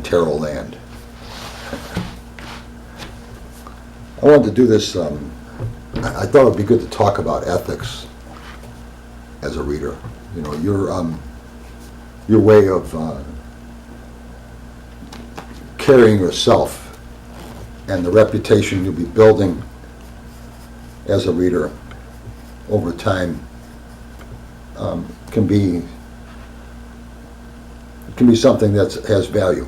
tarot land. I wanted to do this, I thought it would be good to talk about ethics as a reader. You know, your way of carrying yourself and the reputation you'll be building as a reader over time can be something that has value.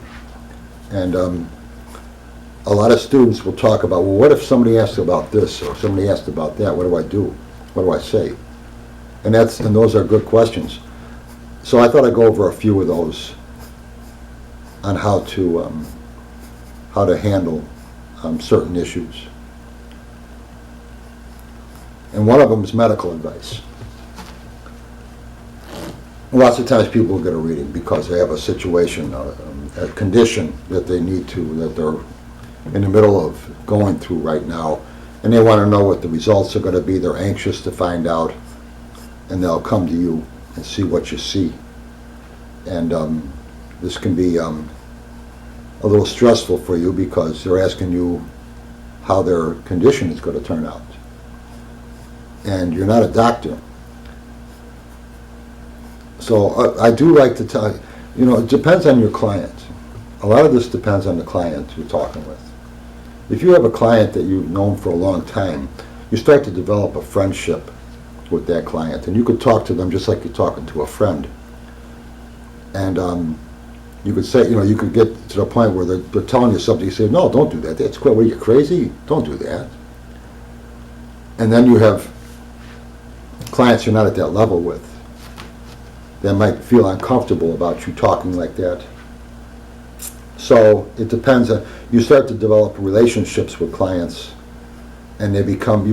And a lot of students will talk about, well, what if somebody asks about this or somebody asked about that? What do I do? What do I say? And those are good questions. So I thought I'd go over a few of those on how to handle certain issues. And one of them is medical advice. Lots of times people will get a reading because they have a situation, a condition that they need to, that they're in the middle of going through right now, and they want to know what the results are going to be. They're anxious to find out, and they'll come to you and see what you see. And this can be a little stressful for you because they're asking you how their condition is going to turn out. And you're not a doctor. So I do like to tell you, it depends on your client. A lot of this depends on the client you're talking with. If you have a client that you've known for a long time, you start to develop a friendship with that client, and you could talk to them just like you're talking to a friend. And you could say, you could get to the point where they're telling you something. You say, no, don't do that. That's what, are you crazy? Don't do that. And then you have clients you're not at that level with that might feel uncomfortable about you talking like that. So it depends on, you start to develop relationships with clients, and you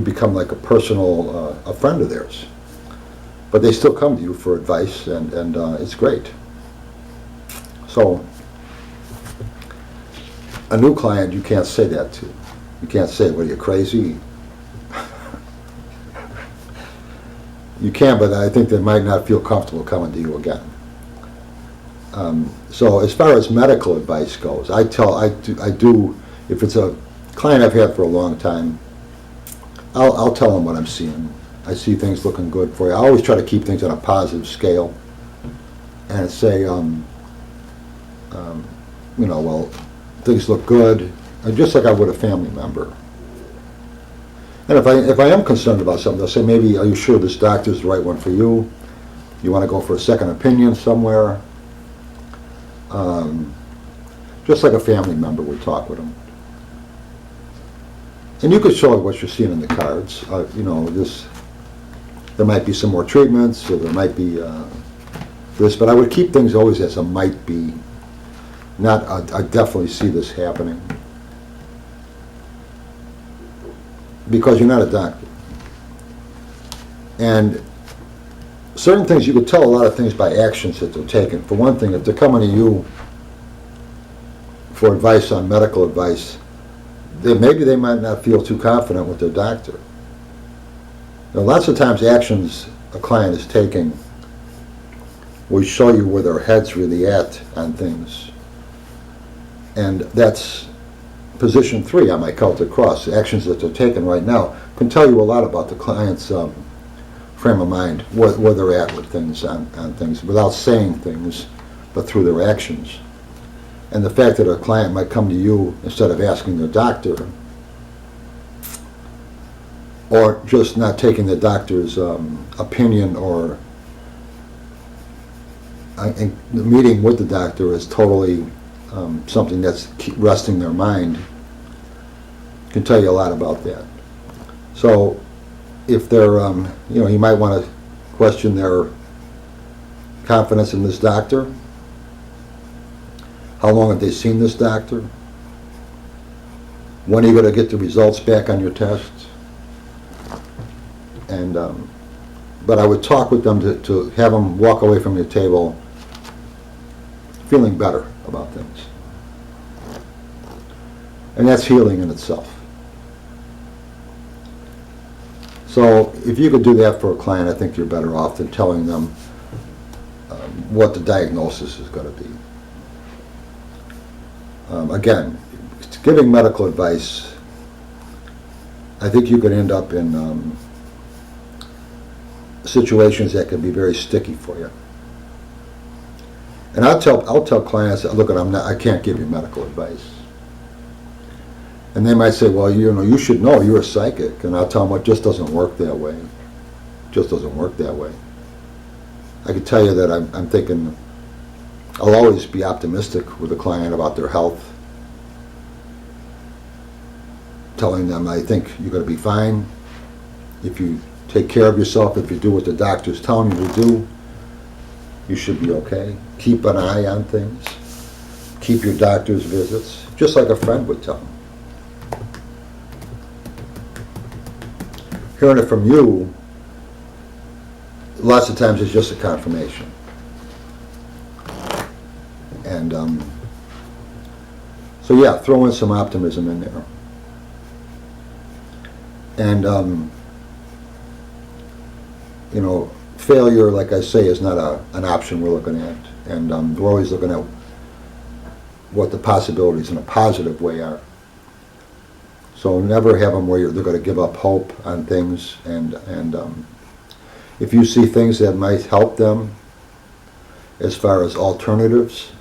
become like a personal a friend of theirs. But they still come to you for advice, and it's great. So a new client, you can't say that to. You can't say, well, you're crazy. You can, but I think they might not feel comfortable coming to you again. So as far as medical advice goes, I do, if it's a client I've had for a long time, I'll tell them what I'm seeing. I see things looking good for you. I always try to keep things on a positive scale and say, well, things look good, just like I would a family member. And if I am concerned about something, they'll say, maybe, are you sure this doctor's the right one for you? You want to go for a second opinion somewhere? Just like a family member would talk with them. And you could show what you're seeing in the cards. There might be some more treatments, or there might be this, but I would keep things always as a might be. Not, I definitely see this happening. Because you're not a doctor. And certain things, you could tell a lot of things by actions that they're taking. For one thing, if they're coming to you for advice on medical advice, maybe they might not feel too confident with their doctor. Lots of times actions a client is taking will show you where their head's really at on things. And that's position 3 on my Celtic Cross. The actions that they're taking right now can tell you a lot about the client's frame of mind, where they're at with things on things, without saying things, but through their actions. And the fact that a client might come to you instead of asking their doctor, or just not taking the doctor's opinion, or the meeting with the doctor is totally something that's resting their mind, can tell you a lot about that. So if they're, you might want to question their confidence in this doctor. How long have they seen this doctor? When are you going to get the results back on your tests? And but I would talk with them to have them walk away from your table feeling better about things. And that's healing in itself. So if you could do that for a client, I think you're better off than telling them what the diagnosis is going to be. Again, giving medical advice, I think you could end up in situations that can be very sticky for you. And I'll tell clients, look, I can't give you medical advice. And they might say, well, you should know, you're a psychic. And I'll tell them, it just doesn't work that way. It just doesn't work that way. I can tell you that I'm thinking, I'll always be optimistic with a client about their health, telling them I think you're going to be fine. If you take care of yourself, if you do what the doctor's telling you to do, you should be okay. Keep an eye on things. Keep your doctor's visits, just like a friend would tell them. Hearing it from you, lots of times it's just a confirmation. And so yeah, throw in some optimism in there. And failure, like I say, is not an option we're looking at. And we're always looking at what the possibilities in a positive way are. So never have them where they're going to give up hope on things. And if you see things that might help them as far as alternatives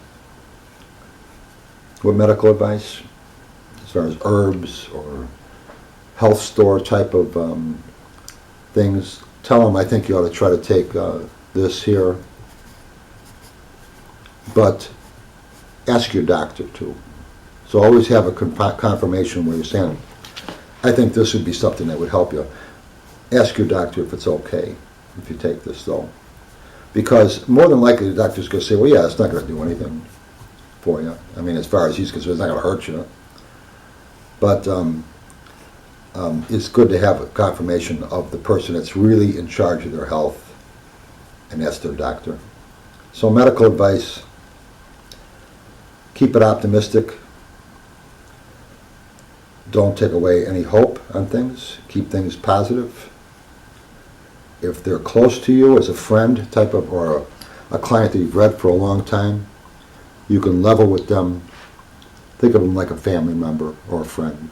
with medical advice, as far as herbs or health store type of things, tell them I think you ought to try to take this here. But ask your doctor too. So always have a confirmation where you're saying, I think this would be something that would help you. Ask your doctor if it's okay if you take this though. Because more than likely the doctor's going to say, well, yeah, it's not going to do anything for you. I mean, as far as he's concerned, it's not going to hurt you. But it's good to have a confirmation of the person that's really in charge of their health, and that's their doctor. So medical advice, keep it optimistic. Don't take away any hope on things. Keep things positive. If they're close to you as a friend type of, or a client that you've read for a long time, you can level with them. Think of them like a family member or a friend.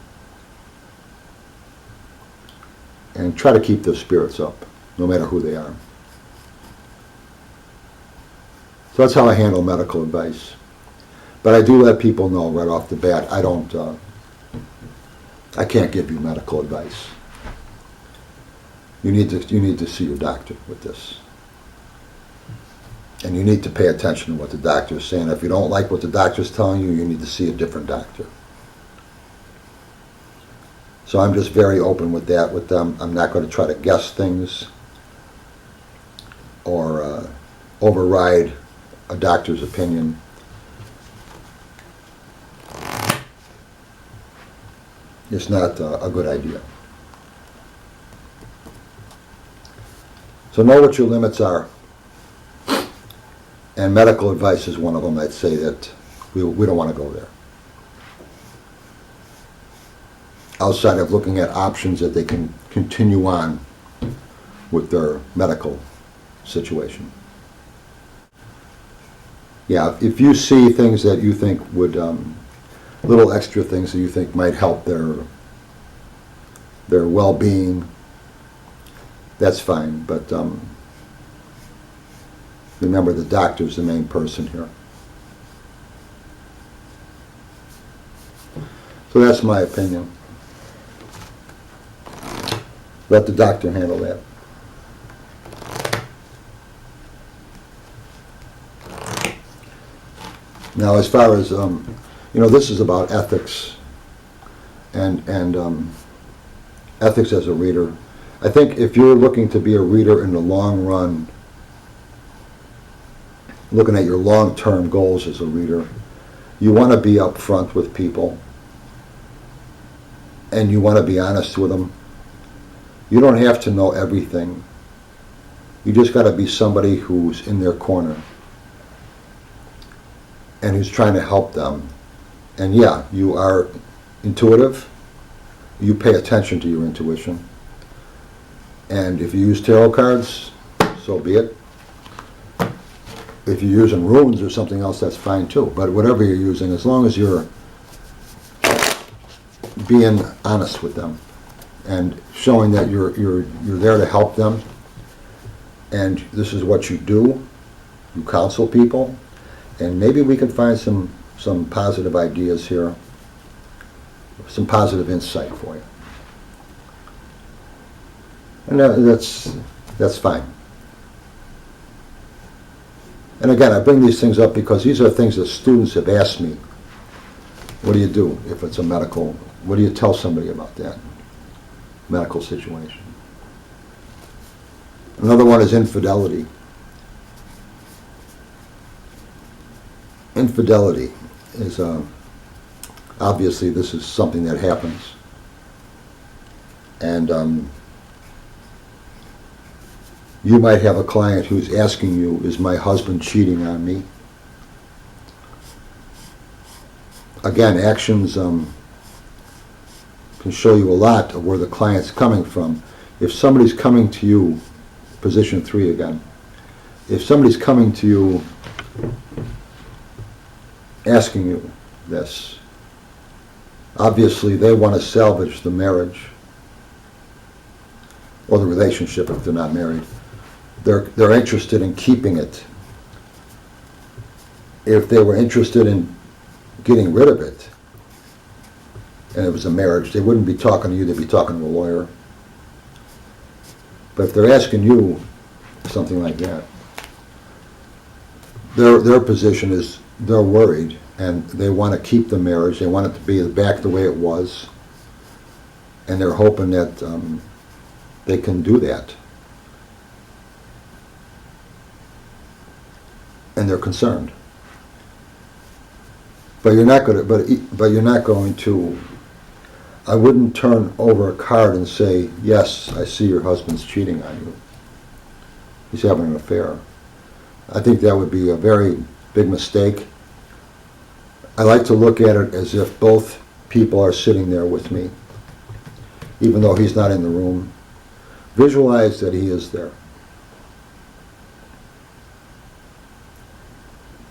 And try to keep their spirits up, no matter who they are. So that's how I handle medical advice. But I do let people know right off the bat, I can't give you medical advice. You need to see your doctor with this. And you need to pay attention to what the doctor is saying. If you don't like what the doctor's telling you, you need to see a different doctor. So I'm just very open with that with them. I'm not going to try to guess things or override a doctor's opinion. It's not a good idea. So know what your limits are. And medical advice is one of them. I'd say that we don't want to go there. Outside of looking at options that they can continue on with their medical situation. Yeah, if you see things that you think would, little extra things that you think might help their well-being, that's fine. But remember, the doctor's the main person here. So that's my opinion. Let the doctor handle that. Now, as far as, this is about ethics and ethics as a reader. I think if you're looking to be a reader in the long run, looking at your long-term goals as a reader, you want to be upfront with people and you want to be honest with them. You don't have to know everything. You just got to be somebody who's in their corner and who's trying to help them. And yeah, you are intuitive. You pay attention to your intuition. And if you use tarot cards, so be it. If you're using runes or something else, that's fine too. But whatever you're using, as long as you're being honest with them and showing that you're there to help them, and this is what you do. You counsel people, and maybe we can find some positive ideas here, some positive insight for you. And that's fine. And again, I bring these things up because these are things that students have asked me. What do you do if it's a medical, what do you tell somebody about that medical situation? Another one is infidelity. Infidelity is, obviously this is something that happens. And you might have a client who's asking you, is my husband cheating on me? Again, actions can show you a lot of where the client's coming from. If somebody's coming to you, position 3 again, if somebody's coming to you asking you this, obviously they want to salvage the marriage or the relationship if they're not married. They're interested in keeping it. If they were interested in getting rid of it, and it was a marriage, they wouldn't be talking to you, they'd be talking to a lawyer. But if they're asking you something like that, their position is they're worried and they want to keep the marriage, they want it to be back the way it was, and they're hoping that they can do that. And they're concerned. But you're not going to, but you're not going to, I wouldn't turn over a card and say, yes, I see your husband's cheating on you. He's having an affair. I think that would be a very big mistake. I like to look at it as if both people are sitting there with me, even though he's not in the room. Visualize that he is there.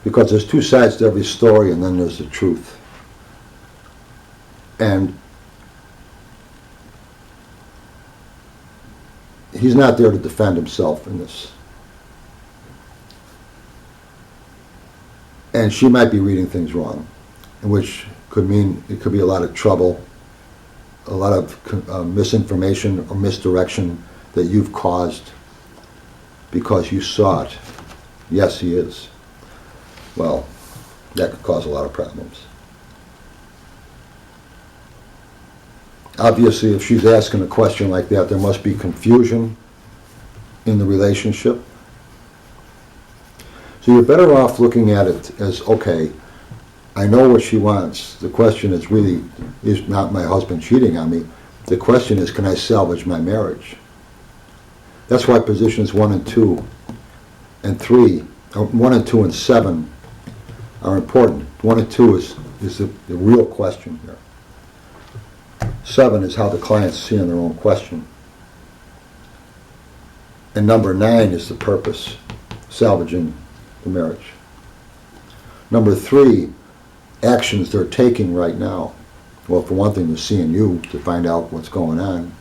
Because there's two sides to every story, and then there's the truth. And he's not there to defend himself in this. And she might be reading things wrong, which could mean it could be a lot of trouble, a lot of misinformation or misdirection that you've caused because you saw it. Yes, he is. Well, that could cause a lot of problems. Obviously, if she's asking a question like that, there must be confusion in the relationship. So you're better off looking at it as, okay, I know what she wants. The question is really, is not my husband cheating on me? The question is, can I salvage my marriage? That's why positions 1 and 2 and 3, or 1 and 2 and 7 are important. 1 and 2 is the real question here. 7 is how the client's seeing their own question. And number 9 is the purpose, salvaging the marriage. Number 3, actions they're taking right now. Well, for one thing, they're seeing you to find out what's going on.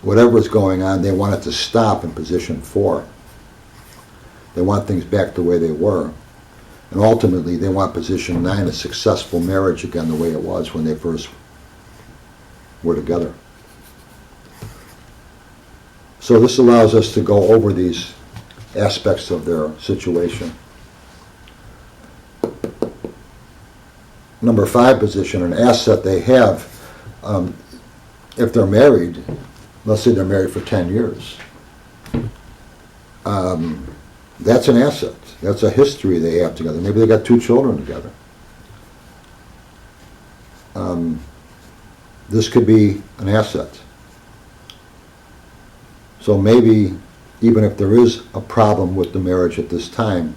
Whatever is going on, they want it to stop in position 4. They want things back the way they were. And ultimately, they want position 9, a successful marriage again the way it was when they first were together. So this allows us to go over these aspects of their situation. Number 5 position, an asset they have, if they're married, let's say they're married for 10 years, that's an asset. That's a history they have together. Maybe they got 2 children together. This could be an asset. So maybe even if there is a problem with the marriage at this time,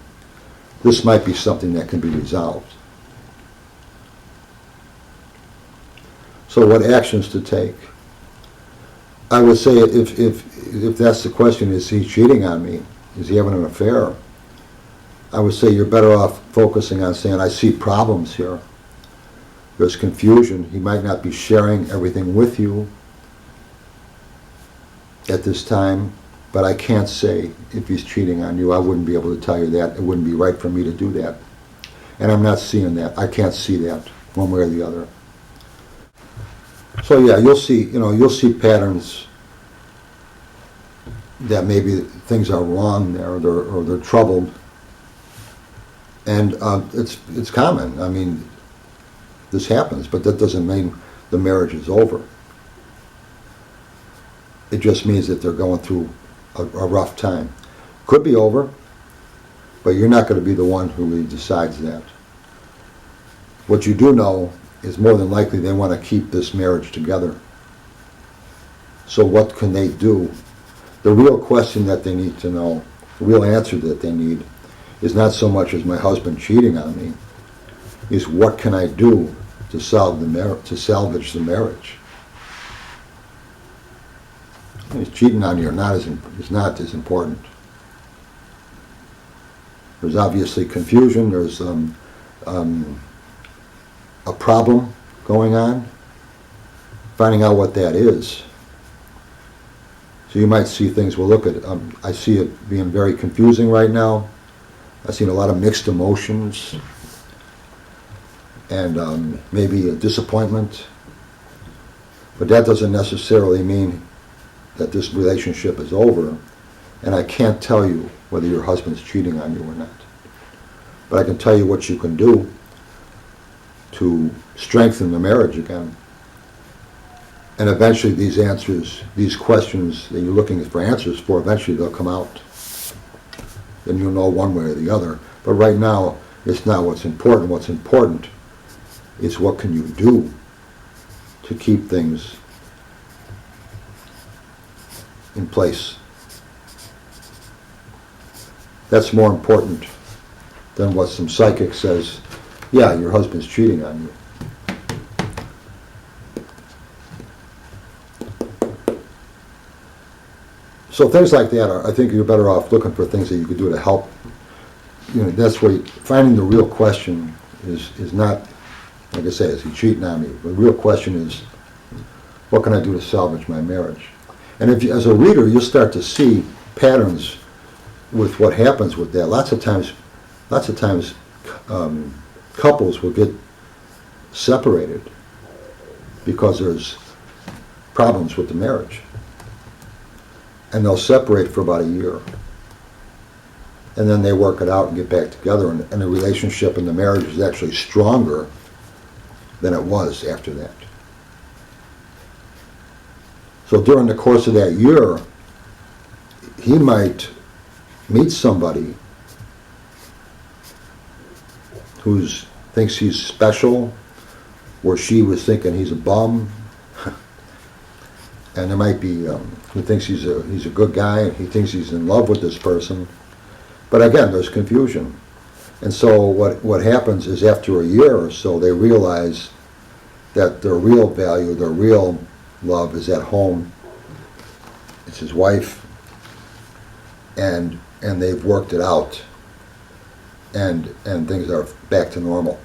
this might be something that can be resolved. So what actions to take? I would say if that's the question, is he cheating on me? Is he having an affair? I would say you're better off focusing on saying, I see problems here. There's confusion. He might not be sharing everything with you at this time, but I can't say if he's cheating on you. I wouldn't be able to tell you that. It wouldn't be right for me to do that. And I'm not seeing that. I can't see that one way or the other. So yeah, you'll see patterns that maybe things are wrong there, or they're troubled. And it's common. I mean, this happens, but that doesn't mean the marriage is over. It just means that they're going through a rough time. Could be over, but you're not going to be the one who really decides that. What you do know is more than likely they want to keep this marriage together. So what can they do? The real question that they need to know, the real answer that they need, is not so much as my husband cheating on me, is what can I do to salvage the marriage? He's cheating on you or not is not as important. There's obviously confusion. There's a problem going on. Finding out what that is. So you might see things. Well, look at. I see it being very confusing right now. I've seen a lot of mixed emotions, and maybe a disappointment. But that doesn't necessarily mean that this relationship is over, and I can't tell you whether your husband's cheating on you or not. But I can tell you what you can do to strengthen the marriage again. And eventually these answers, these questions that you're looking for answers for, eventually they'll come out. Then you'll know one way or the other. But right now, it's not what's important. What's important is what can you do to keep things in place. That's more important than what some psychic says, yeah, your husband's cheating on you. So things like that I think you're better off looking for things that you could do to help. That's where finding the real question is not, like I say, is he cheating on me? The real question is, what can I do to salvage my marriage? And if you, as a reader, you'll start to see patterns with what happens with that. Lots of times, couples will get separated because there's problems with the marriage. And they'll separate for about a year. And then they work it out and get back together, and the relationship and the marriage is actually stronger than it was after that. So during the course of that year, he might meet somebody who thinks he's special, where she was thinking he's a bum, and there might be who thinks he's a good guy, and he thinks he's in love with this person. But again, there's confusion. And so what happens is after a year or so, they realize that their real value, their real love is at home. It's his wife, and they've worked it out, and things are back to normal.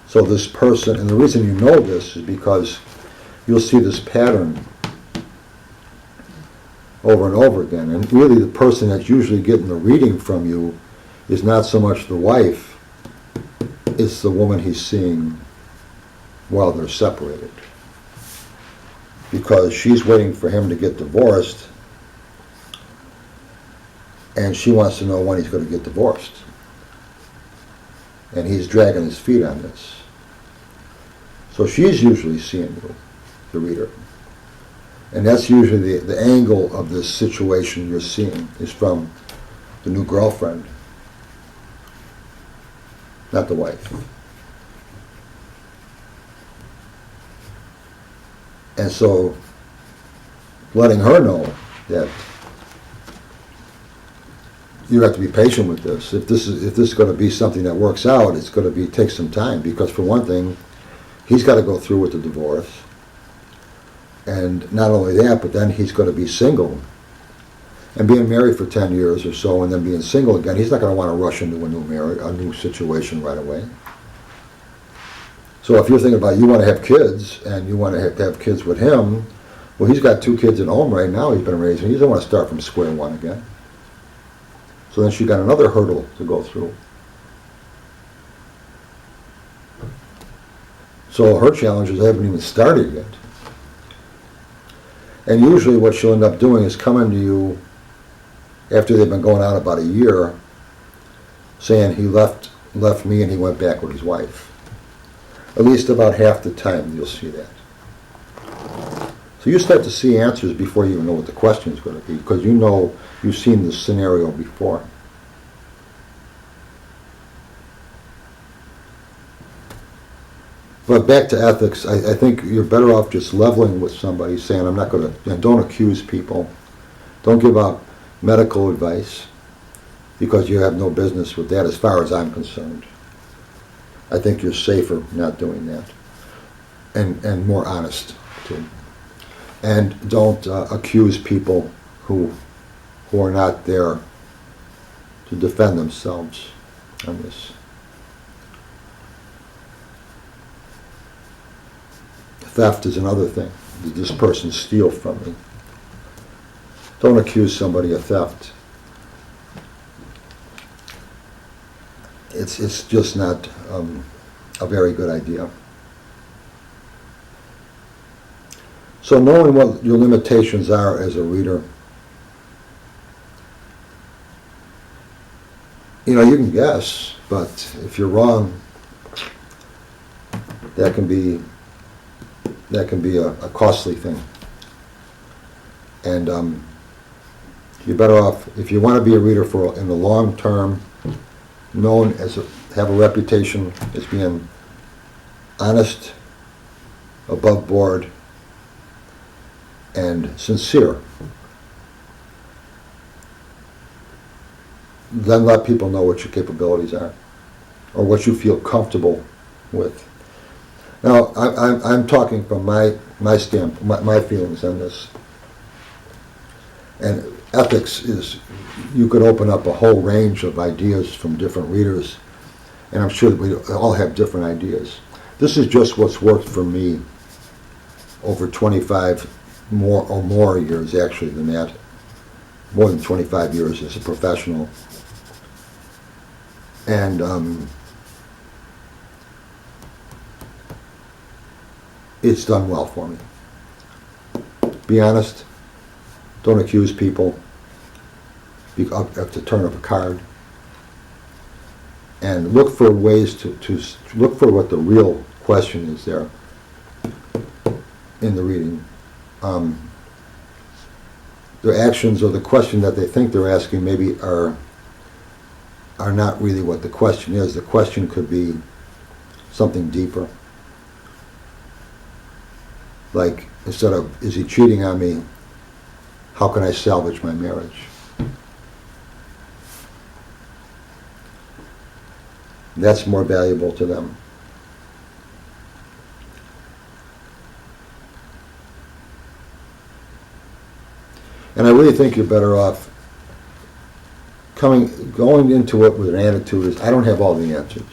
So this person, and the reason you know this is because you'll see this pattern over and over again. And really the person that's usually getting the reading from you is not so much the wife, it's the woman he's seeing while they're separated. Because she's waiting for him to get divorced, and she wants to know when he's going to get divorced. And he's dragging his feet on this. So she's usually seeing you, the reader. And that's usually the angle of this situation you're seeing is from the new girlfriend, not the wife. And so letting her know that you have to be patient with this. If this is going to be something that works out, it's going to take some time, because for one thing, he's got to go through with the divorce. And not only that, but then he's going to be single. And being married for 10 years or so and then being single again, he's not going to want to rush into a new situation right away. So if you're thinking about you want to have kids and you want to have kids with him, well, he's got 2 kids at home right now he's been raising. He doesn't want to start from square one again. So then she got another hurdle to go through. So her challenges haven't even started yet. And usually what she'll end up doing is coming to you after they've been going out about a year, saying he left me and he went back with his wife. At least about half the time you'll see that. So you start to see answers before you even know what the question is going to be, because you know you've seen this scenario before. But back to ethics, I think you're better off just leveling with somebody, saying, I'm not going to, don't accuse people. Don't give out medical advice, because you have no business with that as far as I'm concerned. I think you're safer not doing that. And more honest, too. And don't accuse people who are not there to defend themselves on this. Theft is another thing. Did this person steal from me? Don't accuse somebody of theft. It's just not a very good idea. So knowing what your limitations are as a reader, you can guess, but if you're wrong, that can be a costly thing. And you're better off, if you want to be a reader in the long term, have a reputation as being honest, above board, and sincere. Then let people know what your capabilities are, or what you feel comfortable with. Now, I'm talking from my standpoint, my feelings on this. And ethics is, you could open up a whole range of ideas from different readers, and I'm sure that we all have different ideas. This is just what's worked for me over 25 more years, actually, than that. More than 25 years as a professional. And it's done well for me. Be honest. Don't accuse people. Have to turn up a card. And look for ways to look for what the real question is there in the reading. Their actions or the question that they think they're asking maybe are not really what the question is. The question could be something deeper. Like, instead of, is he cheating on me? How can I salvage my marriage? That's more valuable to them. And I really think you're better off going into it with an attitude is, I don't have all the answers,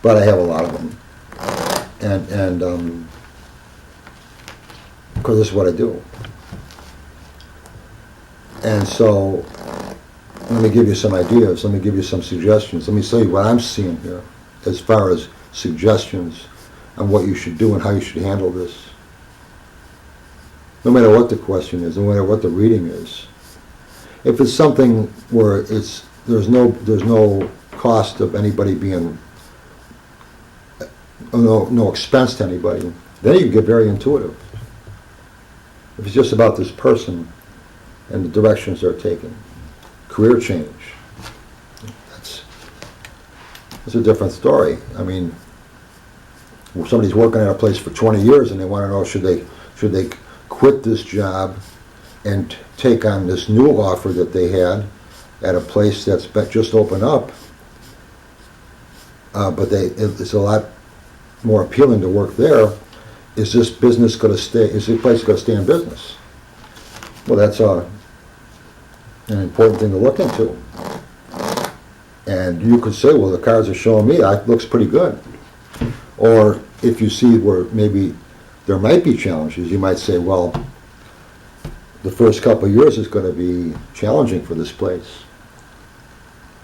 but I have a lot of them. And because this is what I do. And so, let me give you some ideas, let me give you some suggestions, let me tell you what I'm seeing here as far as suggestions on what you should do and how you should handle this. No matter what the question is, no matter what the reading is. If it's something where there's no cost of anybody being, no expense to anybody, then you can get very intuitive. If it's just about this person and the directions they're taking, career change, that's a different story. I mean, somebody's working at a place for 20 years and they want to know should they quit this job and take on this new offer that they had at a place that's just opened up, but it's a lot more appealing to work there. Is this business going to stay? Is this place going to stay in business? Well, that's an important thing to look into. And you could say, well, the cards are showing me it looks pretty good. Or if you see where maybe there might be challenges, you might say, well, the first couple of years is going to be challenging for this place.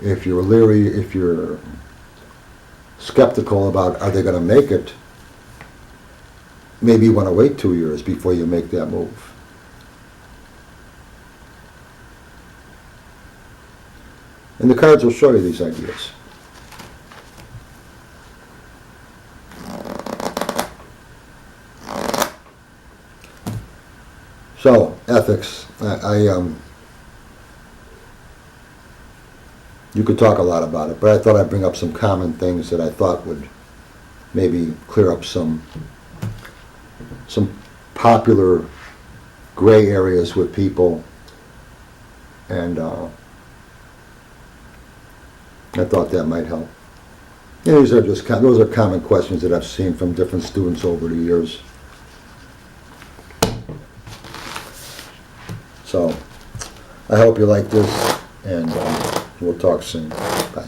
If you're leery, if you're skeptical about are they going to make it, maybe you want to wait 2 years before you make that move. And the cards will show you these ideas. So, ethics. You could talk a lot about it, but I thought I'd bring up some common things that I thought would maybe clear up some popular gray areas with people, and I thought that might help. And these are just those are common questions that I've seen from different students over the years. So I hope you like this, and we'll talk soon. Bye.